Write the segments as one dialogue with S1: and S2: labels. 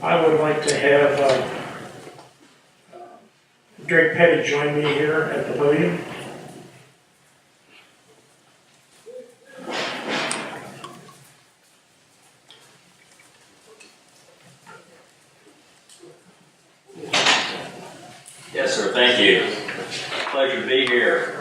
S1: I would like to have Peddie join me here at the podium.
S2: Yes, sir. Thank you. Pleasure to be here.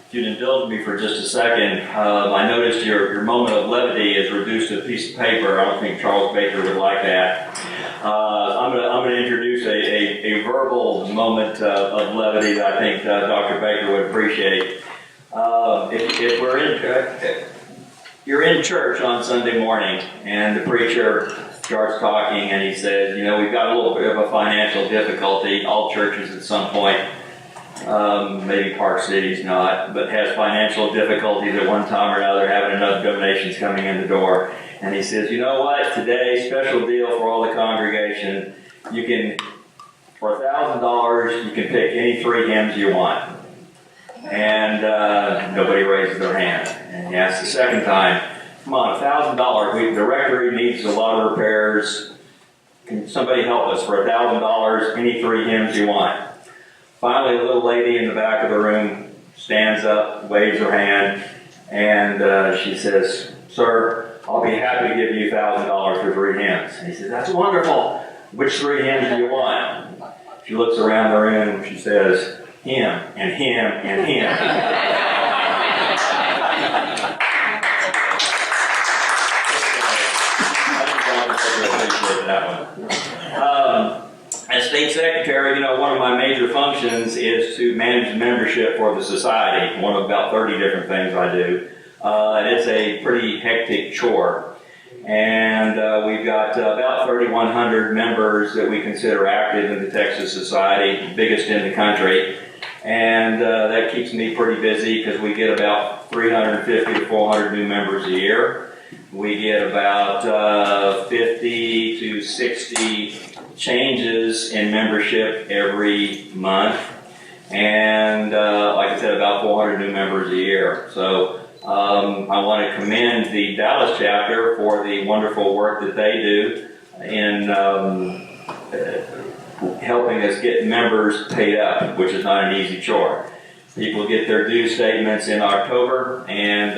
S2: If you'd indulge me for just a second, I noticed your moment of levity is reduced to a piece of paper. I don't think Charles Baker would like that. I'm going to introduce a verbal moment of levity that I think Dr. Baker would appreciate. If you're in church on Sunday morning and the preacher starts talking and he says, you know, we've got a little bit of a financial difficulty. All churches at some point, maybe Park City's not, but has financial difficulties at one time or another, having enough donations coming in the door. And he says, you know what, today, special deal for all the congregation. You can, for $1,000, you can pick any 3 hymns you want. And nobody raises their hand. And he asks the second time, come on, $1,000. The rectory needs a lot of repairs. Can somebody help us for $1,000? Any 3 hymns you want. Finally, a little lady in the back of the room stands up, waves her hand, and she says, "Sir, I'll be happy to give you $1,000 for 3 hymns." And he says, "That's wonderful. Which 3 hymns do you want?" She looks around the room. She says, "Him and him and him." As state secretary, you know, one of my major functions is to manage the membership for the society. One of about 30 different things I do. And it's a pretty hectic chore. And we've got about 3,100 members that we consider active in the Texas Society, biggest in the country. And that keeps me pretty busy because we get about 350 to 400 new members a year. We get about 50 to 60 changes in membership every month. And like I said, about 400 new members a year. So I want to commend the Dallas chapter for the wonderful work that they do in helping us get members paid up, which is not an easy chore. People get their due statements in October, and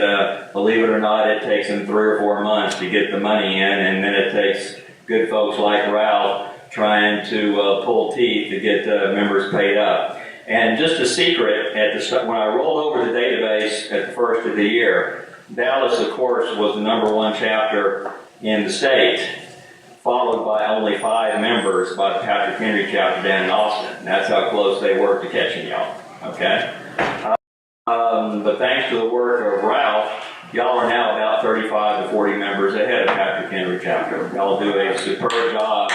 S2: believe it or not, it takes them 3 or 4 months to get the money in, and then it takes good folks like Ralph trying to pull teeth to get members paid up. And just a secret, when I rolled over the database at the first of the year, Dallas, of course, was the #1 chapter in the state, followed by only 5 members by the Patrick Henry chapter down in Austin. And that's how close they were to catching y'all, okay? But thanks to the work of Ralph, y'all are now about 35 to 40 members ahead of Patrick Henry chapter. Y'all do a superb job.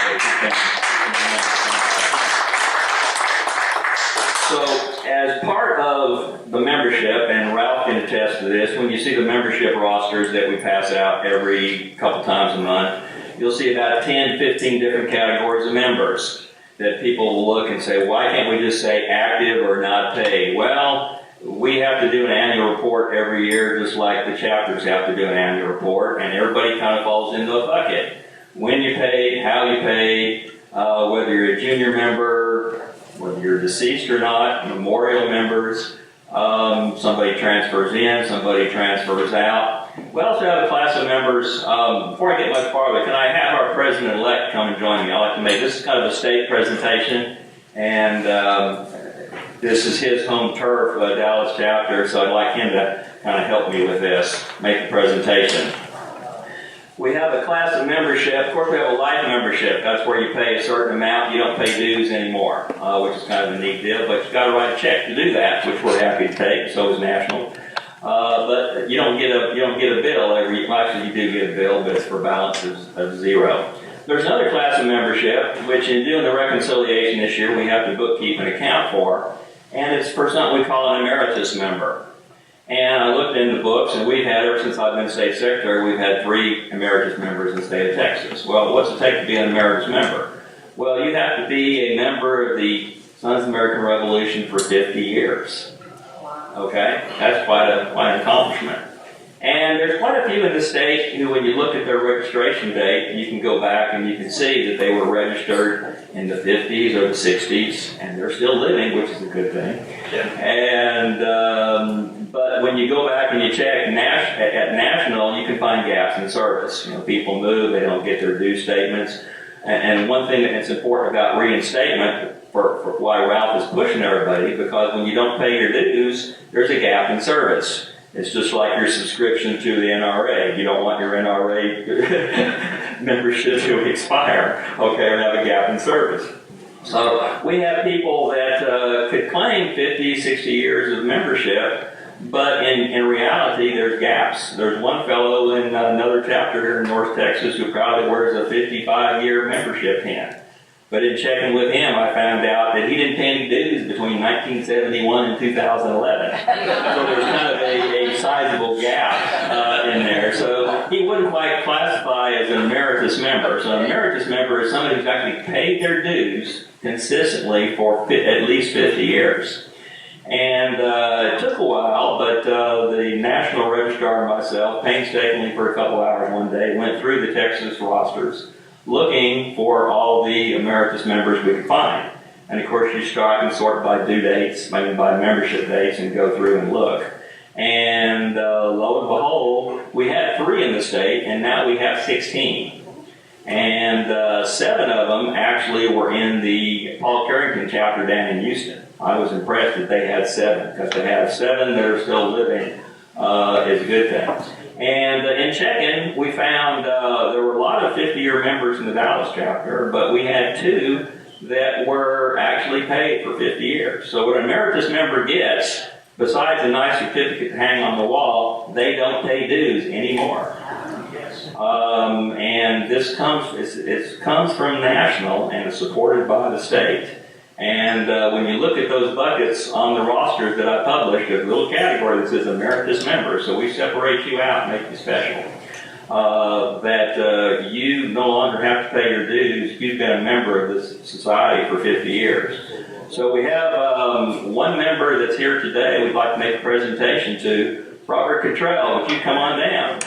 S2: So, as part of the membership, and Ralph can attest to this, when you see the membership rosters that we pass out every couple times a month, you'll see about 10, 15 different categories of members that people will look and say, why can't we just say active or not paid? Well, we have to do an annual report every year, just like the chapters have to do an annual report, and everybody kind of falls into a bucket. When you paid, how you paid, whether you're a junior member, whether you're deceased or not, memorial members, somebody transfers in, somebody transfers out. We also have a class of members. Before I get much farther, can I have our President-Elect come and join me? I'd like to make this is kind of a state presentation, and this is his home turf, Dallas chapter, so I'd like him to kind of help me with this, make the presentation. We have a class of membership. Of course, we have a life membership. That's where you pay a certain amount. You don't pay dues anymore, which is kind of a neat deal. But you've got to write a check to do that, which we're happy to take. So is National. But you don't get a bill every. Well, actually, you do get a bill, but it's for balances of 0. There's another class of membership, which in doing the reconciliation this year, we have to bookkeep an account for, and it's for something we call an Emeritus Member. And I looked in the books, and we've had, ever since I've been state secretary, we've had 3 emeritus members in the state of Texas. Well, what's it take to be an emeritus member? Well, you have to be a member of the Sons of the American Revolution for 50 years. Okay? That's quite an accomplishment. And there's quite a few in the state who, when you look at their registration date, you can go back and you can see that they were registered in the 50s or the 60s, and they're still living, which is a good thing. And but when you go back and you check at national, you can find gaps in service. People move, they don't get their due statements. And one thing that's important about reinstatement, for why Ralph is pushing everybody, because when you don't pay your dues, there's a gap in service. It's just like your subscription to the NRA. You don't want your NRA membership to expire, or have a gap in service. So we have people that could claim 50, 60 years of membership, but in reality, there's gaps. There's one fellow in another chapter here in North Texas who probably wears a 55-year membership pin. But in checking with him, I found out that he didn't pay any dues between 1971 and 2011. So there's kind of a sizable gap in there. So he wouldn't quite classify as an emeritus member. So an emeritus member is somebody who's actually paid their dues consistently for at least 50 years. And it took a while, but the National Registrar and myself, painstakingly for a couple hours one day, went through the Texas rosters, looking for all the emeritus members we could find. And of course, you start and sort by due dates, maybe by membership dates, and go through and look. And lo and behold, we had 3 in the state, and now we have 16. And 7 of them actually were in the Paul Carrington chapter down in Houston. I was impressed that they had 7, because to have 7 that are still living is a good thing. And in checking, we found there were a lot of 50-year members in the Dallas chapter, but we had 2 that were actually paid for 50 years. So what an emeritus member gets, besides a nice certificate to hang on the wall, they don't pay dues anymore. And this comes from national and is supported by the state. And when you look at those buckets on the rosters that I published, there's a little category that says emeritus member, so we separate you out and make you special. That you no longer have to pay your dues. You've been a member of this society for 50 years. So we have one member that's here today we'd like to make a presentation to, Robert Kittrell. Would you come on down?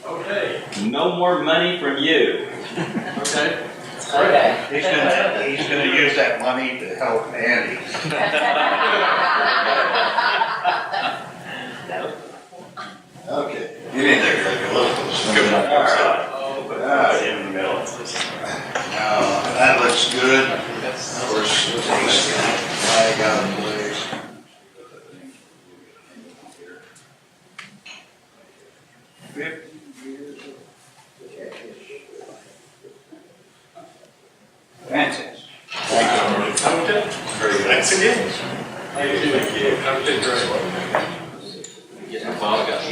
S3: Okay.
S2: No more money from you.
S3: Okay.
S4: He's gonna use that money to help Andy. Okay. You need to take a look.
S3: In the middle.
S4: Now, that looks good. Of course, I got a place. Fantastic.
S3: Thank you.
S4: Very good.
S3: Thanks again. Thank you. Have a good day.
S2: Get my file, got